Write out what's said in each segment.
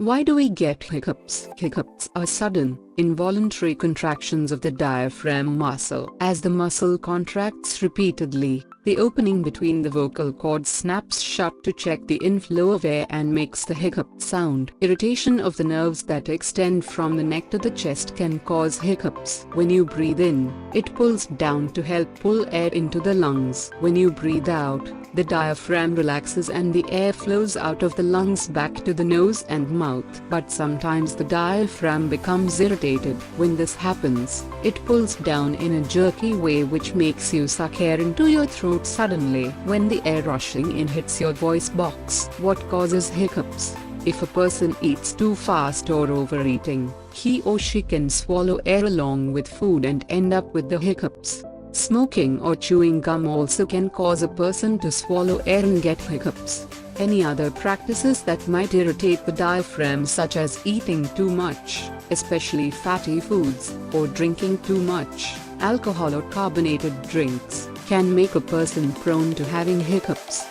Why do we get hiccups? Hiccups are sudden, involuntary contractions of the diaphragm muscle. As the muscle contracts repeatedly, the opening between the vocal cords snaps shut to check the inflow of air and makes the hiccup sound. Irritation of the nerves that extend from the neck to the chest can cause hiccups. When you breathe in, it pulls down to help pull air into the lungs. When you breathe out, the diaphragm relaxes and the air flows out of the lungs back to the nose and mouth. But sometimes the diaphragm becomes irritated. When this happens, it pulls down in a jerky way which makes you suck air into your throat suddenly. When the air rushing in hits your voice box. What causes hiccups? If a person eats too fast or overeating, he or she can swallow air along with food and end up with the hiccups. Smoking or chewing gum also can cause a person to swallow air and get hiccups. Any other practices that might irritate the diaphragm, such as eating too much, especially fatty foods, or drinking too much alcohol or carbonated drinks, can make a person prone to having hiccups.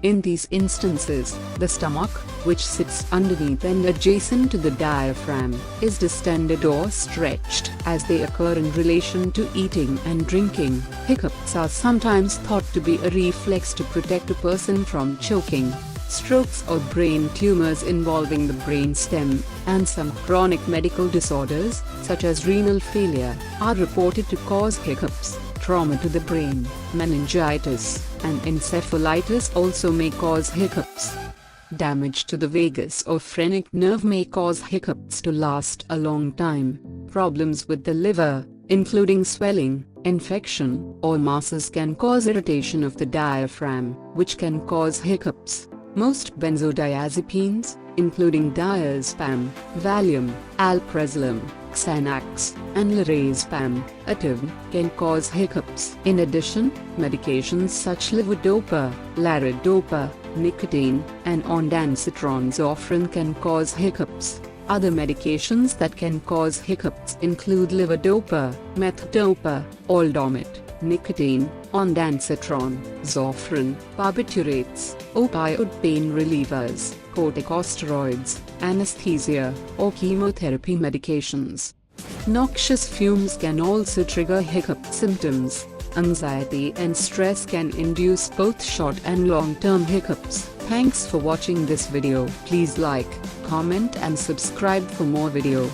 In these instances, the stomach, which sits underneath and adjacent to the diaphragm, is distended or stretched. As they occur in relation to eating and drinking, hiccups are sometimes thought to be a reflex to protect a person from choking. Strokes or brain tumors involving the brain stem, and some chronic medical disorders, such as renal failure, are reported to cause hiccups. Trauma to the brain, meningitis, and encephalitis also may cause hiccups. Damage to the vagus or phrenic nerve may cause hiccups to last a long time. Problems with the liver, including swelling, infection, or masses, can cause irritation of the diaphragm, which can cause hiccups. Most benzodiazepines, including diazepam, Valium, alprazolam, Xanax, and lorazepam, can cause hiccups. In addition, medications such levodopa, laridopa, nicotine, and ondansetron zofran can cause hiccups. Other medications that can cause hiccups include levodopa, methodopa, aldomate, nicotine, ondansetron, zofran, barbiturates, opioid pain relievers, corticosteroids, anesthesia, or chemotherapy medications. Noxious fumes can also trigger hiccup symptoms. Anxiety and stress can induce both short and long-term hiccups. Thanks for watching this video. Please like, comment and subscribe for more video.